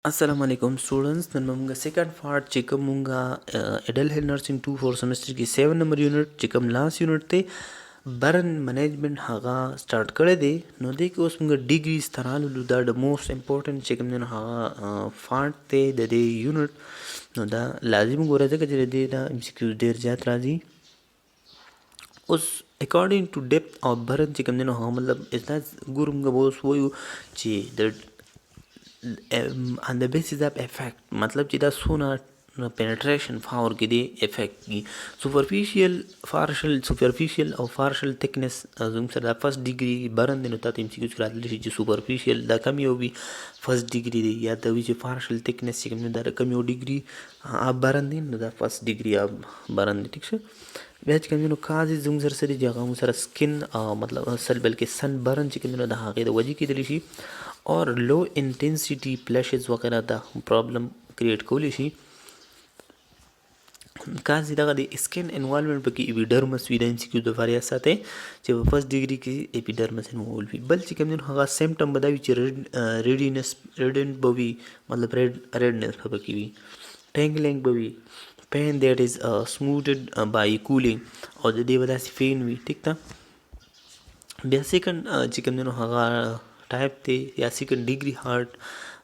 अस्सलाम वालेकुम students none ममुंगा सेकंड पार्ट चिकम मुंगा एडल हेल्थ नर्सिंग 2 4 सेमेस्टर की 7 नंबर यूनिट चिकम लास्ट यूनिट ते बरन मैनेजमेंट हागा स्टार्ट करे दे नो दे कि उस मुंगा डिग्री स्थरालु दा द मोस्ट इंपॉर्टेंट चिकम ने हागा पार्ट ते दे यूनिट नो दा लाजिम गोरा दे कि दे दा एमसीक्यू देर जात राजी उस अकॉर्डिंग टू डेप्थ ऑफ बरन चिकम ने हागा मतलब इतना गुरुंगा बोस वो ची the on the basis of effect मतलब जिदा सोना penetration power की दे effect की superficial or partial thickness zum sir da first degree baran den ta tim sikus krat li ji superficial da kam yo bi first degree de ya da wi partial thickness ki kam da kam yo degree ab baran den da first degree ab baran ठीक है बेच के मिनो काज जुम sir sorry जगह मु sir skin मतलब सल बल्कि सन बर्न चिकन मिनो दा हाके द वजी की दलिशी और लो इंटेंसिटी प्लैशेस वगैरह दा प्रॉब्लम क्रिएट कोलिशी काज दा दी स्किन एनवायरनमेंट पे की एपिडर्मस विडेंस की द वारियस आते जे फर्स्ट डिग्री की एपिडर्मस इन्वॉल्व भी बल चिकन मिनो हागा सिम्पटम बदा विच रेडिनेस रेडेंट बवी मतलब रेडनेस की भी tingling बवी pain that is smoothed by cooling और जो देवदा सी फेन भी ठीक था बेसिकन चिकन ने हागा टाइप थे या सेकंड डिग्री हार्ट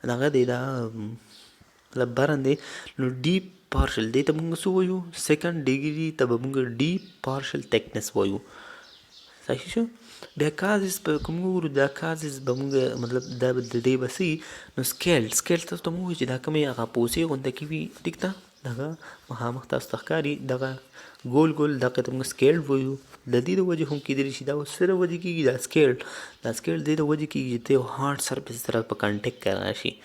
नागा देदा मतलब बारन दे नो डीप पार्शियल दे तब मुंग सो सेकंड डिग्री तब मुंग डीप पार्शियल थिकनेस वयू सही show because kumuru da cases bamunga मतलब da de basi no scale तो मु जिदा कमे आगा पोसे कोन तकी दिखता दगा महा मख्ता استخكاري दगा गोल दगा तुम स्केल वयू ददी दो वजह हम की दरी सीधा सिर वजह की दा स्केल दे दो वजह की जिते हार्ट सरफेस तरफ पर कांटेक्ट करना शी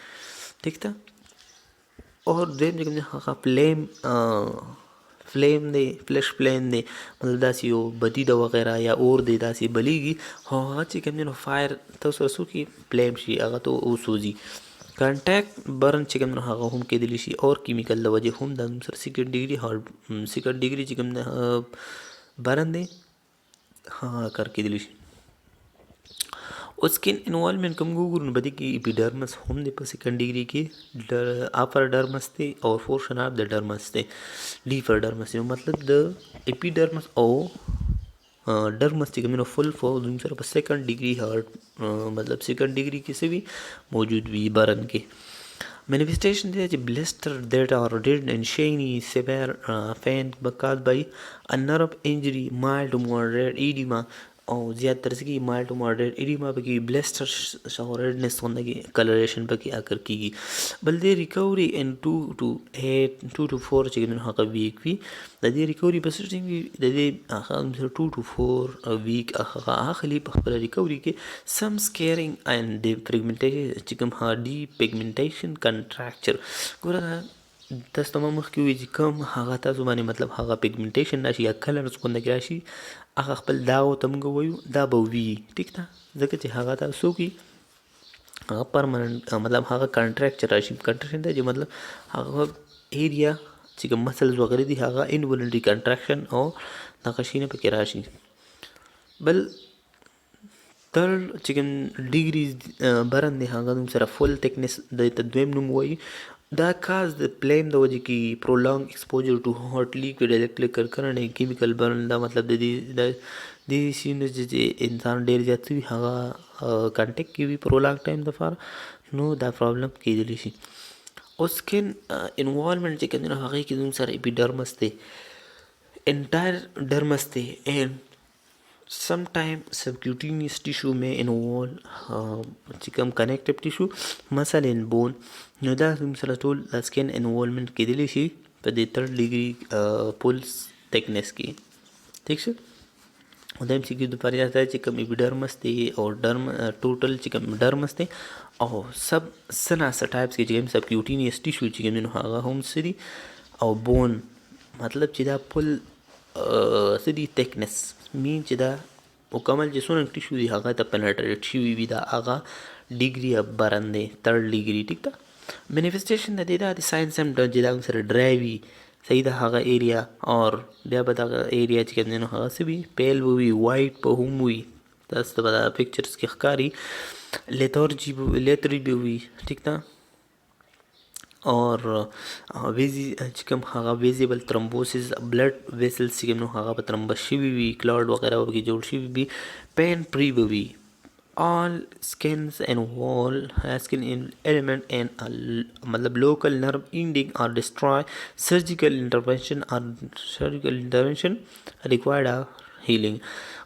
दिखता और देम जगह हाका फ्लेम दे फ्लैश फ्लेम दे मतलब दासी हो बदी दा वगैरह या और दे दासी बलीगी हाँ चिकन ने फायर तो सरसों की फ्लेम शी आगा तो वो सूजी कांटेक्ट बर्न चिकन ने हागा हम के दिलिशी और केमिकल दा वजह हम दम सर सेकंड डिग्री चिकन ने बर्न दे हाँ करके दिलिशी स्किन इन्वॉल्वमेंट कम गुगुरन बदी की एपिडर्मस हम दे पर सेकंड डिग्री की अपर डर्मस थे और पोर्शन ऑफ द डर्मस थे डीपर डर्मस मतलब द एपिडर्मस ओ डर्मस थी कमीनो फुल फॉर दूसरा पर सेकंड डिग्री हार्ट मतलब सेकंड डिग्री की से भी मौजूद भी बरन के manifestation is blister that are red and shiny severe pain caused by a nerve injury mild to moderate edema और ज़्यादातर से की माइल्ड टू मॉडरेट एडिमा पे की ब्लिस्टर रेडनेस होने की कलरेशन पे की आकर की बल्कि रिकवरी इन 2 to 4 चिकन हाँ का वीक भी दे रिकवरी बस भी दे 2 to 4 वीक आखिरी पर रिकवरी के some scarring and the pigmentation चिकन हाँ डी पिगमेंटेशन कंट्रैक्चर कोरा दस तमाम मखकी कम हागा तासु बानी मतलब हागा पिगमेंटेशन राशि या कलर्स को नगे राशि आगा खपल दाओ तमगो वयु दा बवी ठीक था जके चे हागा तासु की हागा परमानेंट मतलब हागा कंट्रैक्चर राशि कंट्रैक्शन था जो मतलब हागा एरिया चिकन मसल्स वगैरह दी हागा इनवॉलंटरी कंट्रैक्शन और नकाशीने पे के राशि बल थर्ड चिकन डिग्री बरन दे हागा तुम सरा फुल थिकनेस दे तद्वेम नुम वही that cause the blame the वजह की prolonged exposure to hot liquid electrical current है chemical burn दा मतलब दी सीन जे इंसान डेर जाती भी हागा कांटेक्ट की भी prolonged time दफार नो दा प्रॉब्लम की दिलीशी उसके इन्वॉल्वमेंट जे कहते हैं हागा की दूसरा सारे एपिडर्मस थे entire dermis थे and sometimes subcutaneous tissue may involve चिकम connective tissue muscle and bone ندا مثلا طول skin involvement के दिले شيء بدي third degree pulse thickness की ठीक है उधर चिकन दोपहर जाता है चिकम एपिडर्मस थे और टोटल चिकम डर्मस थे और सब सना सा टाइप्स के चिकम सबक्यूटेनियस टिश्यू चिकम जिन्हों हागा होम सिरी और बोन मतलब चिदा पुल सिरी थिकनेस मीन चिदा मुकम्मल जिसों टिश्यू दी हागा तब पेनेट्रेट शी भी दा आगा डिग्री अब बरंदे थर्ड डिग्री ठीक था मैनिफेस्टेशन दे दा साइंस सिम्टम जिदा सर ड्राइवी सही था हागा एरिया और बिया बता एरिया चिकन जिन्हों हागा से भी पेल हुई वाइट पर हुम हुई दस तो बता पिक्चर्स की खकारी लेथर्जी भी हुई ठीक था اور چې کوم هغه ویزیبل ترومبوسس بلډ ویسلز چې کوم نو هغه به ترومبس شوي وي، کلاډ وغیره به پکې جوړ شوي وي، پین پري به وي. all skins and wall skin element and मतलब local nerve ending are destroy surgical intervention required healing.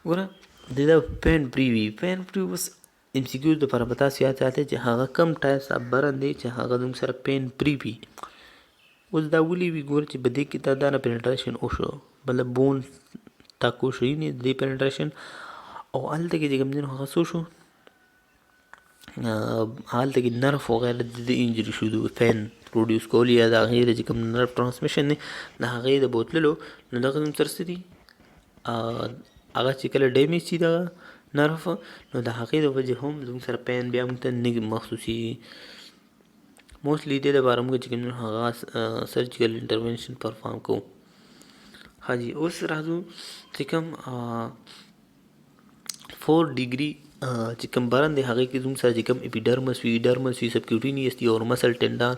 ګوره دا پین پری وي، پین پری اوس ام سی کیو دپاره به تاسو یاد ساتئ چې هغه کم ټایپس اف برن دی چې هغه زموږ سره پین پری وي. اوس دا ولې وي؟ ګوره چې په دې کې دا دانه پینټریشن وشو، مطلب بون ټاکو شو نه دې پینټریشن، او هلته کې چې کوم دی نو هغه څه شو، هلته کې نرف وغیره د انجری شو، د فین پروډیوس کول یا د هغې چې کوم نرف ټرانسمیشن دی د هغې د بوتللو، نو دغه زموږ سره څه دي، هغه چې کله ډیمیج شي دغه نرف، نو د هغې د وجې هم زموږ سره پین بیا موږ ته نه محسوسېږي. موسټلی دې دپاره موږ چې کوم دی هغه سرجیکل انټرونشن پرفارم کوو. ها جی اوس راځو چې کوم 4 ډیګري چې کوم برن دی هغې کې زموږ سره چې کوم اپیډرمس وي، ډرمس وي، سبکیوټینیس دي، اور مسل ټینډان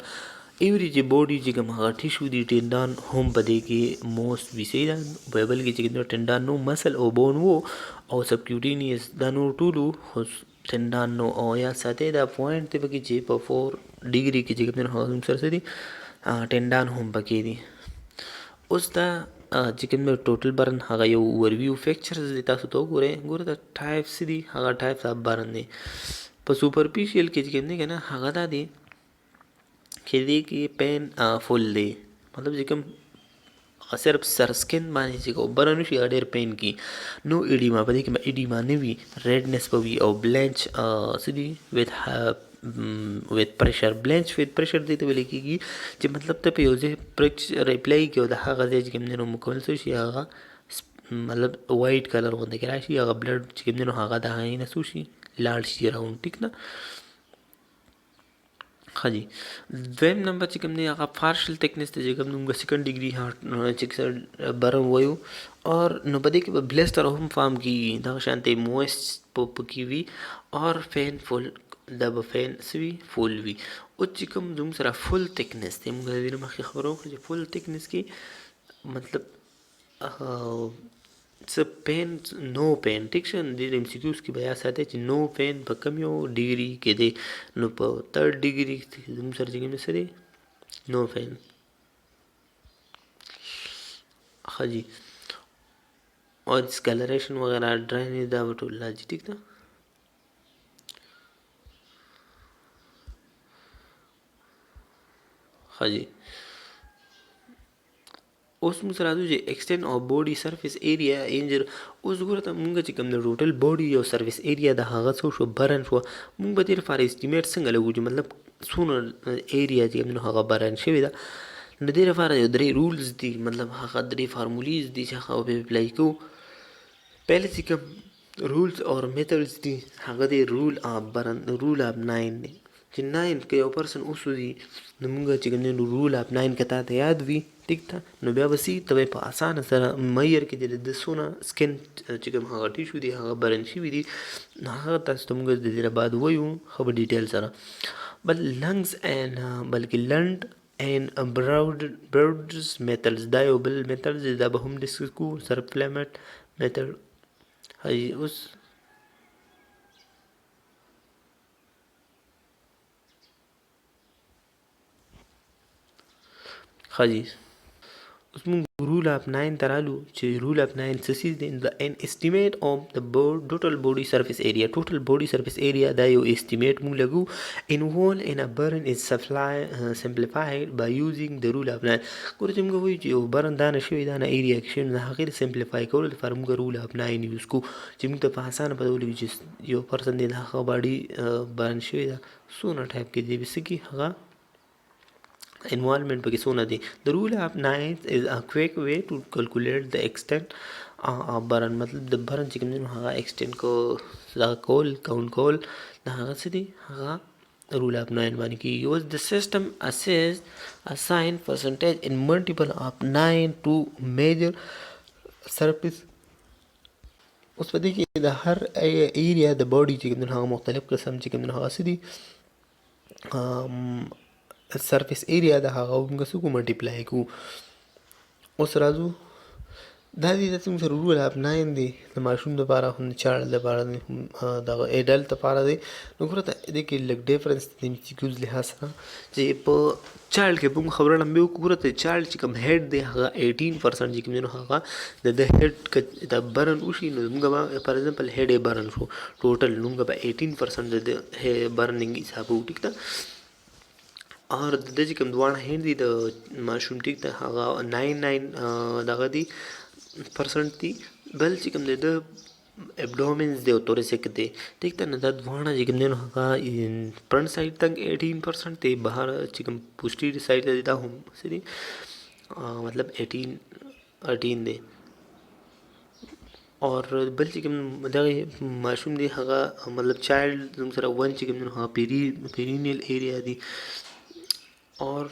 ایوری چې باډي چې کوم هغه ټیشو دي ټینډان هم په دې کې موست وي. صحیح ده، بایبل کې چې کوم ټینډان نو مسل او بون وو او سبکیوټینیس دا نور ټولو خو ټینډان نو. او یا ساتئ دا پوینټ دی پکې چې په 4 ډیګري کې چې کوم هغه زموږ سره څه دي ټینډان هم پکې دي. اوس دا چې کوم ټوټل برن هغه یو اوورویو فیکچرز دی، تاسو ته وګورئ. ګوره دا ټایپس دي، هغه ټایپس اف برن دی. په سوپرفیشیل کې چې کوم دی که نه هغه دا دی چې دې کې پین فل دی، مطلب چې کوم صرف سر سکن باندې چې کوم برن وشي هغه ډېر پین کی، نو ایډیما په دې کې به ایډیما نه وي، ریډنس به وي او بلینچ څه دي with pressure. بلینچ with pressure دې ته ویل کېږي چې مطلب ته په یو ځای ریپلای کې او د هغه ځای چې کوم دی نو مکمل څه شي هغه مطلب وایټ کلر غوندې کې راشي، هغه بلډ چې کوم دی نو هغه د هغې نه څه شي لاړ شي راوند. ټیک نه؟ ښه جي. دویم نمبر چې کوم دی هغه پارشل تکنس ته چې کوم دی موږ سیکنډ ډیګري چې برن وایو، اور نو په دې کې به بلیسټر هم فارم کېږي، دغه شانتې مویسټ پکې وي، اور فین فول دا به فین څه وي فول وي. اوس چې کوم زموږ سره فل تکنس دی، موږ د دې نه مخکې خبره وکړه چې فل تکنس کې مطلب څه پین نو پین. ټیک شه، د ایم سی کیوز کې به یا ساتئ چې نو پین په کم یو ډیګري کې دی، نو په 3rd ډیګري کې زموږ سره چې کوم څه دی نو پین. ښه جي. او ډسکلریشن وغیرہ ډراینې دا به ټول راځي. ټیک ده؟ ښه جي. اوس موږ سره راځو چې ایکسټینډ او بوډي سرفیس ایریا انجر. اوس ګوره ته موږ چې کوم د ټوټل بوډي او سرفیس ایریا د هغه څه شو برن شو، موږ به دې لپاره اسټیمیټ څنګه لګو چې مطلب څونه ایریا چې کوم هغه برن شوې ده. نو دې لپاره یو 3 رولز دي، مطلب هغه 3 فارمولیز دي چې هغه به اپلای کوو. پهله چې کوم رولز اور میتھډز دي هغه دی رول اف برن، رول اف 9 دی چې 9 که یو پرسن اوسوځي نو موږ چې کوم دی رول اف 9 که تا ته یاد وي، ټیک ده، نو بیا به ته به په اسانه سره میر کې د څونه سکن چې کوم هغه ټیشو دي هغه برن شوي دي، نو هغه تاسو ته موږ د دې نه بعد وایو ښه په ډیټیل سره. بل لنګز اینډ بلکې لنډ اینډ براډز میتھډز دا یو بل میتھډ دی، دا به هم ډسکس کوو سره فلیمټ میتھډ. هاي اوس ښه جي. اوس موږ رول اف 9 ته رالو چې رول اف 9 څه څیز دی؟ ان اسټیمیټ اف د ټوټل بوډي سرفیس ایریا. ټوټل بوډي سرفیس ایریا دا یو اسټیمیټ موږ لګو ان وول ان ا برن از سمپلیفاید بای یوزینګ د رول اف 9. ګوره چې موږ وایو چې یو برن دا نه شوی دا نه ایریا کې شوی، نو د هغې د سمپلیفای کولو لپاره موږ رول اف 9 یوز کوو چې موږ ته په اسانه پته ولګي چې یو پرسن دی د هغه باډي برن شوی ده څونه ټایپ کې دی څه کې هغه involvement پکې څونه دی. The rule of 9 is a quick way to calculate the extent of burn. مطلب د برن چې کوم دی نو هغه extent کو کول کاونټ کول د هغه څه دی هغه rule of 9 باندې کېږي. اوس the system assess assign percentage in multiple of 9 to measure surface. اوس په دې کې د هر ایریا د باډي چې کوم دی هغه مختلف قسم چې کوم دی هغه څه دي سرفیس ایریا د هغه موږ څه کوو ملټیپلای کوو. اوس راځو دا دې زموږ سره رول اف 9 دی د ماشوم دپاره هم د چایلډ دپاره دی هم دغه ایډلټ دپاره دی. نو ګوره دې کې لږ ډیفرنس دی د ام سی کیوز لحاظ سره چې په چایلډ کې به موږ خبره لمبې وکړو. ګوره د چایلډ چې کوم هیډ دی هغه 18% چې کوم دی نو هغه د هیډ د برن وشي نو موږ به فار ایگزامپل هیډ یې برن شو ټوټل نو موږ به 18% د برننګ حساب وکړو. ټیک ده. اور د چې کوم دواړه هیډ دي د ماشوم ټیک ده هغه 9 دغه دي پرسنټ دي. بل چې کوم دی د ابډومنز دی او توریسک دی ټیک ده. نو دا دواړه چې کوم دی نو هغه فرنٹ سایډ تک 18% دی، بهر چې کوم پوسټیریر سایډ دی دا هم څه دی مطلب 18 دی. اور بل چې کوم دغه ماشوم دی هغه مطلب چایلډ زموږ سره 1 چې کوم دی نو هغه پیرینیل ایریا دی. اور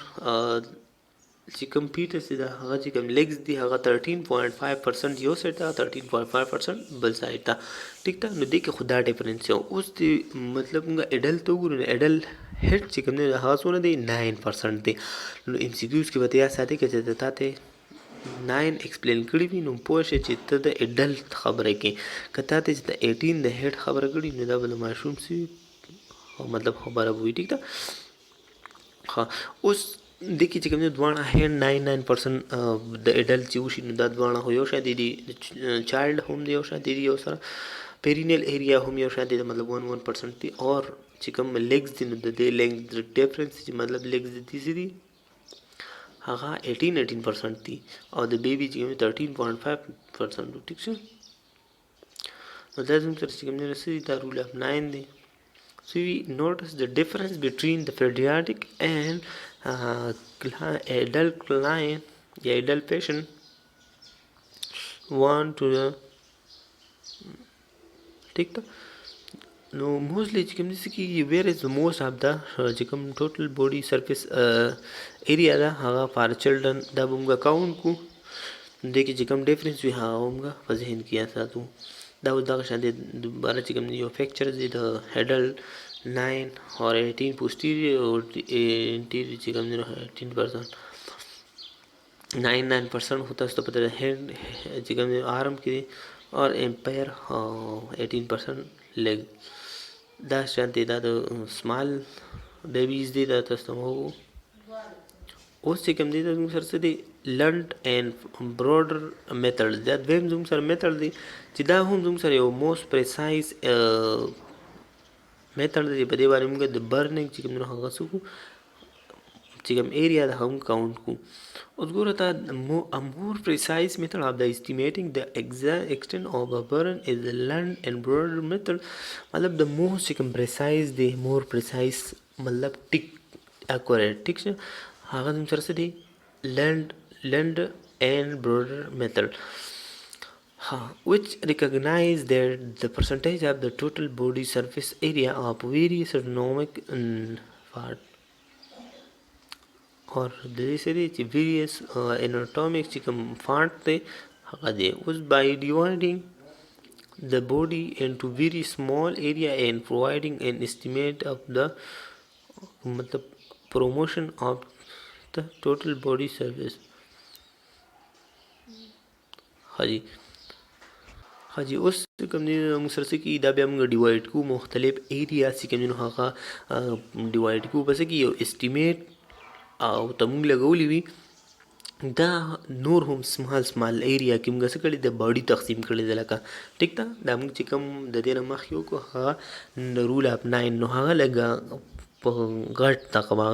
چې کوم پیټس دی هغه چې کوم لیګز دی هغه 13.5% یو سایډ ته 13.5% بل سایډ ته. ټیک ده. نو دې کې خو دا ډیفرنس یو. اوس دی مطلب موږ ایډل ته وګورو نو ایډل هیډ چې کوم دی هغه څونه دی 9% دی. نو ام سی کیوز کې به یا ساتي که چې تا ته 9 ایکسپلین کړي وي نو پوه شې چې ته د ایډلټ خبره کې که تا ته چې د 18 د هیډ خبره کړي نو دا به د ماشوم سي مطلب خبره وي. ټیک ده. ها اوس دې کې چې کوم دواړه هیډ 99% د ایډلټ چې وشي نو دا دواړه خو یو شان دي چایلډ هم دی یو شان دي یو سره پیرینیل ایریا هم یو شان دي مطلب 1% دي. اور چې کوم لیګز دي نو د دې لیګز ډیفرنس چې مطلب لیګز دي دي هغه 18% دي او د بیبي چې 13.5%. ټیک شو. نو دا زموږ سره چې کوم دی رسېږي دا رول اف 9 دی. So we notice the difference between the pediatric and adult client, the adult patient want to take the no mostly چې کوم دي کې where is the most of the چې کوم total body surface area دا هغه for children دا موږ کاونټ کو دې کې چې کوم ډیفرنس وي هغه موږ په ذهن کې ساتو. دا دغه شان دي دوباره چې کوم یو فیکچر دی د هیډل 9 اور 18 posterior اور anterior چې کوم دی 18% 9% होता है तो पता है हेड چې کوم आर्म کې और एम्पायर 18% लेग. دا شانتي دا د سمال بیبیز دی دا تاسو مو اوس چې کوم دی د موږ سره دی لنډ اینڈ براډر میتھډ دا دویم زموږ سره میتھډ دی چې دا هم زموږ سره یو موست پریسایز میتھډ دی. په دې باندې موږ د برننګ چې کوم هغه څه کو چې کوم ایریا د هم کاونټ کو. اوس ګوره تا a more precise method of the estimating the exact extent of a burn is the land and broader method. مطلب the most چې کوم precise دی more precise مطلب ټیک accurate ټیک شه هغه زموږ سره څه دی land and broader method which recognize that the percentage of the total body surface area of various anatomic part or دې سری چې various anatomic چې کوم part دی هغه دی. اوس by dividing the body into very small area and providing an estimate of the مطلب promotion of the total body surface. حاجی اوس کوم دی موږ سره څه کې دا بیا موږ ډیوایډ کو مختلف ایریا چې کوم دی هغه ډیوایډ کو بس کې یو اسټیمیټ او ته موږ لګولې وي دا نور هم سمال ایریا کې موږ څه کړي د باډي تقسیم کړي دی لکه ټیک ده. دا موږ چې کوم د دې نه مخکې وکړو هغه رول اف 9 نو هغه لږه په غټ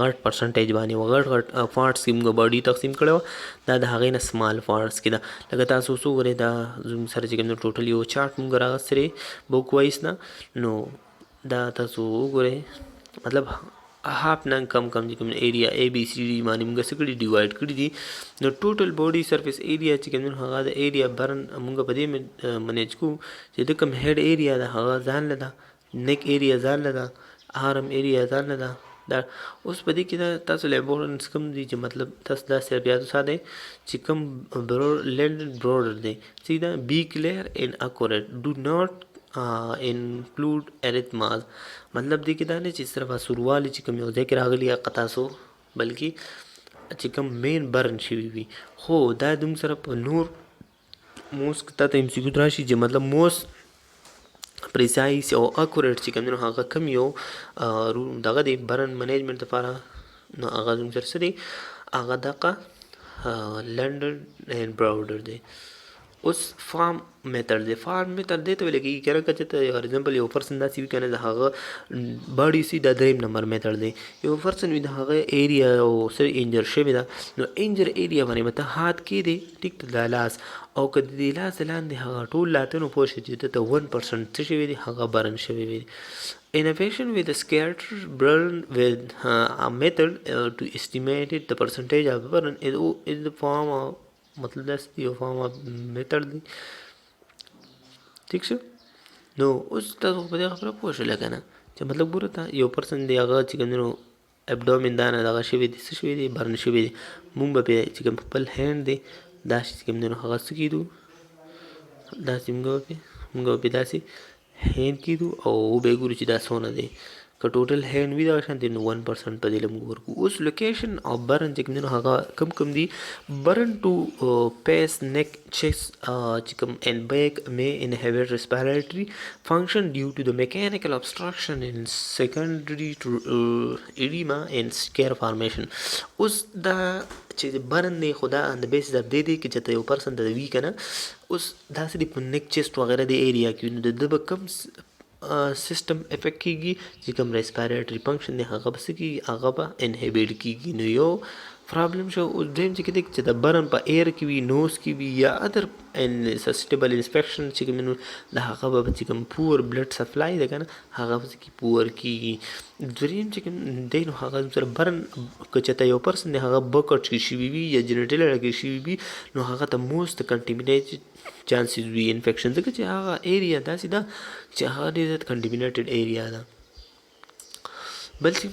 غټ پرسنټیج باندې غټ پارټس کې موږ باډي تقسیم کړی وه دا د هغې نه سمال پارټس کې ده. لکه تاسو اوس وګورئ دا زموږ سره چې کوم ټوټل یو چارټ موږ راغوستلی بک وایز نه نو دا تاسو وګورئ مطلب هاف نه کم چې کوم ایریا ای بی سی ډي باندې موږ څه کړي ډیوایډ کړي دي. نو ټوټل باډي سرفیس ایریا چې کوم هغه د ایریا برن موږ په دې منیج کوو چې د کوم هیډ ایریا ده هغه ځان له ده نیک ایریا ځان له ده آرم ایریا ځان له ده. دا اوس په دې کې دا تاسو له امپورټنس کوم دي چې مطلب تاسو دا صرف یاد وساتئ چې کوم لینډ براډر دی چې دا بی کلیر اینڈ اکوریټ ډو ناٹ include arrhythmias. مطلب دی کې دا نه چې صرف سوروالی چې کوم یو ځای کې راغلی هغه تاسو بلکې چې کوم مین برن شوي وي. خو دا دوم سره په نور موس تا ته MCQ راشي چې مطلب موس پریسایز او اکوریټ چې کوم دی هغه کم یو دغه دی برن منیجمنټ لپاره نو هغه دوم سره څه دی هغه دغه لنډن اینډ براوډر دی. اوس فارم میتھډ دی. فارم میتھډ دی ته ویل کېږي که راکه چې ته فار ایگزامپل یو پرسن داسې وي که نه د هغه باډي سي دا دریم نمبر میتھډ دی. یو پرسن وي د هغه ایریا او څه انجر شوې ده نو انجر ایریا باندې به ته هات کېدې ټیک د لاس او که د دې لاس لاندې هغه ټول لاته نو پوه شې چې ته 1% څه شوي دي هغه برن شوي وي. Innovation with a scatter burn with a method to estimate the percentage of burn is the form of مطلب داسې یو فارم اف میتھډ دی. ٹھیک شو. نو اوس تاسو په دې خبره پوه شوله که نه چې مطلب ګوره ته یو پرسن دی هغه چې کوم دی نو ابډومین دا نه دغه شوي دي څه شوي دي برن شوي دي. مونږ به پرې چې کوم خپل هینډ دی داسې چې کوم دی نو هغه څه کېدو داسې مونږ به پرې داسې هینډ کېدو او به ګورو چې دا څونه دی. که ټوټل هینډ وي دغه شانتې نو 1% په دې له موږ ورکو. اوس لوکیشن او برن چې کوم دی نو هغه کم دي. برن ټو پیس نیک چیست چې کوم اینډ بیک may inhibit respiratory function due to the mechanical obstruction in secondary to edema and scare formation. اوس دا چې برن دی خو دا د بیس د دې دی چې ته یو پرسن ته وي که نه اوس داسې دی په نیک چیسټ وغیره د ایریا کې نو د ده به کم سیستم افیکټ کېږي چې کوم ریسپایریټري فنکشن دی هغه به څه کېږي هغه به انهیبیټ کېږي. نو یو پرابلم شو. اوس دویم چې کېدی چې د برن په ایر کې وي نوز کې وي یا ادر سسټیبل انسپیکشن چې کوم نو د هغه به چې کوم پور بلډ سپلای ده که نه هغه به څه پور کېږي. دریم چې کوم دی نو هغه سره برن که چېرته یو پرسن دی هغه بکټ کې شوي وي یا جنیټل کې شوي وي نو هغه ته موست کنټیمینیټډ چانسز وي انفیکشن ځکه چې هغه ایریا داسې ده چې هغه ډېر زیات کنټیمینیټډ ایریا ده. بل چې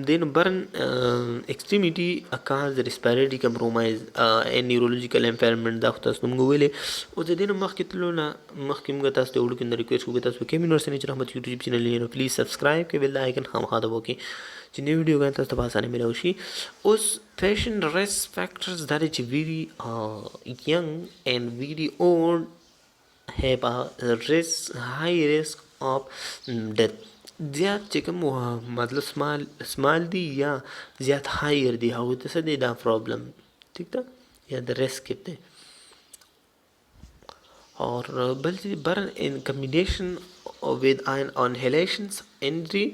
دی نو برن ایکسټریمیټي کاز د ریسپایریټري کمپرومایز اینډ نیورولوجیکل امپیرمنټ دا خو تاسو موږ ویلې. او د دې نه مخکې تلو نه مخکې موږ تاسو ته وړو کې ریکویسټ کوو تاسو کیمین ورسنیچ رحمت یوټیوب چینل نو پلیز سبسکرایب کې بیل آیکن خامخا دبوکې چې نوې ویډیو غواړئ تاسو ته په اسانۍ ملو شي. اوس پیشنټ ریسک فیکټرز دا دی چې ویری ینګ اینډ ویری اولډ have a high risk of death. زیات چې کوم مطلب سمال دی یا زیات هایر دی هغوی ته څه دی دا پرابلم ٹھیک ده یا د ریسک دی. اور بل چې برن ان کمبینیشن with an inhalations injury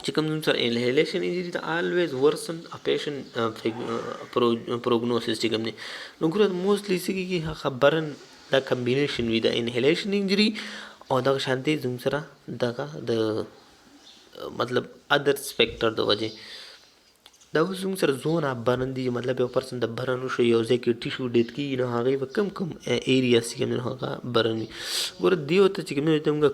چې کوم سره inhalation injury ته always worsen a patient prognosis چې کوم دی نو ګوره موستلی څه کېږي هغه برن دا کمبینیشن وي د inhalation injury او دغه شانتې زموږ سره دغه د مطلب ادر سپیکټر د وجې دا اوس زموږ سره زون اف برن دي مطلب یو پرسن د برن وشو یو ځای کې ټیشو ډیت کېږي نو هغې به کم ایریاز چې کوم دی نو هغه برن وي. ګوره دې ورته چې کوم دی ته موږ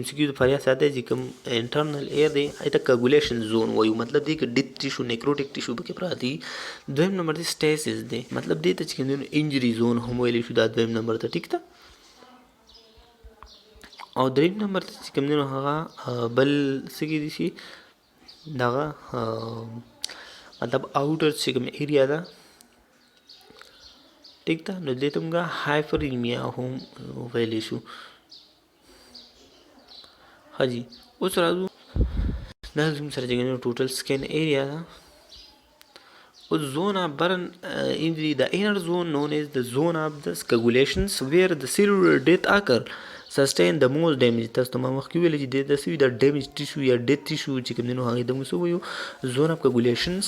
MCQ د فاریا ساته چې کوم انټرنل ایر دی هغې ته کاګولیشن زون وایو مطلب دې کې ډیت ټیشو نیکروټیک ټیشو پکې پراته دي. دویم نمبر دی سټیسس دی مطلب دې ته چې کوم دی نو انجري زون هم ویلی شو دا دویم نمبر ته ټیک ده. او دریم نمبر ته چې کوم دی نو هغه بل څه کېدی شي دغه مطلب آوټر چې کوم ایریا ده ټیک ده نو دې ته موږ هایپرینیا هم ویلی شو. ها جی اوس راځو دا زموږ سره چې کوم ټوټل سکین ایریا ده. اوس زون اف برن انجري the inner zone known as the zone of the coagulations where the cellular death occur sustain the most damage. تاسو ته ما مخکې ویلې چې د سوي د ډیمیج ټیشو یا ډیت ټیشو چې کوم دی نو هغې ته موږ څه وایو زون اف coagulations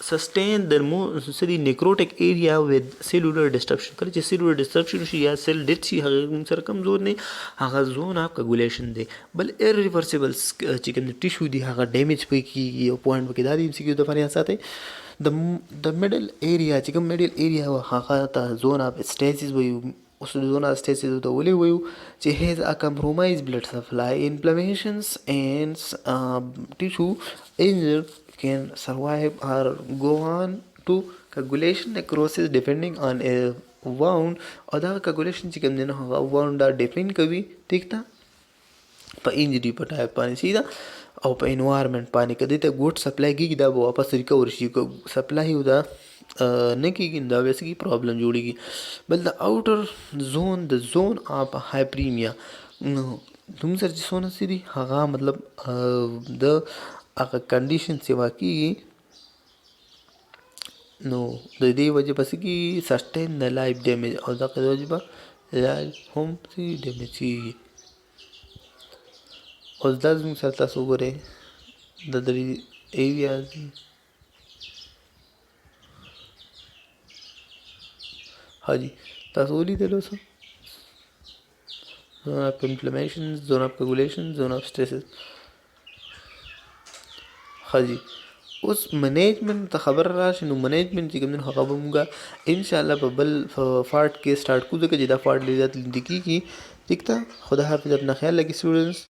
sustain the most necrotic area with cellular disruption. کله چې cellular disruption شي یا سیل ډیت شي هغه موږ سره کوم زون دی هغه زون اف coagulation دی. بل irreversible چې کوم ټیشو دی هغه ډیمیج پکې کېږي یو پوینټ پکې دا دی MCQ دپاره یاد ساتئ. د میډل ایریا چې کوم میډل ایریا هغه ته زون اف سټیسس وایو. اوس زون اف سټیسس ته ولې وایو چې هیز ا کمپرومایز بلډ سپلای انفلمیشنز اینډ ټیشو انجر can survive or go on to coagulation necrosis depending on a wound or the coagulation چې کوم دی نو هغه wound دا ډیپینډ کوي ټیک ده په انجري په ټایپ باندې سیده. او په انوایرمنټ باندې که دې ته ګوډ سپلای کېږي دا به واپس ریکور شي که سپلای دا نه کېږي دا بیا څه کېږي پرابلم جوړېږي بل د آوټر زون د زون اف هایپریمیا نو زموږ سره چې څونه څه دي هغه مطلب د هغه کنډیشن چې واقعي نو د دې وجه پس کې سسټین د لایف ډیمیج او دغه وجه به لایف هم څه ډیمیج کېږي اوس دا زموږ سره تاسو وګورئ د درې ایریاز دي ها جي تاسو ولیدلو څه zone of inflammation zone of coagulation zone of stresses ها جي اوس منیجمنت ته خبر راشي نو منیجمنت چې کوم دی هغه به مونږ ان شاء الله په بل فارټ کې سٹارټ کوو ځکه چې دا فارټ ډېر زیات لیندي کېږي ٹھیک ده خدا حافظ اپنا خیال رکھیے اسٹوڈنٹس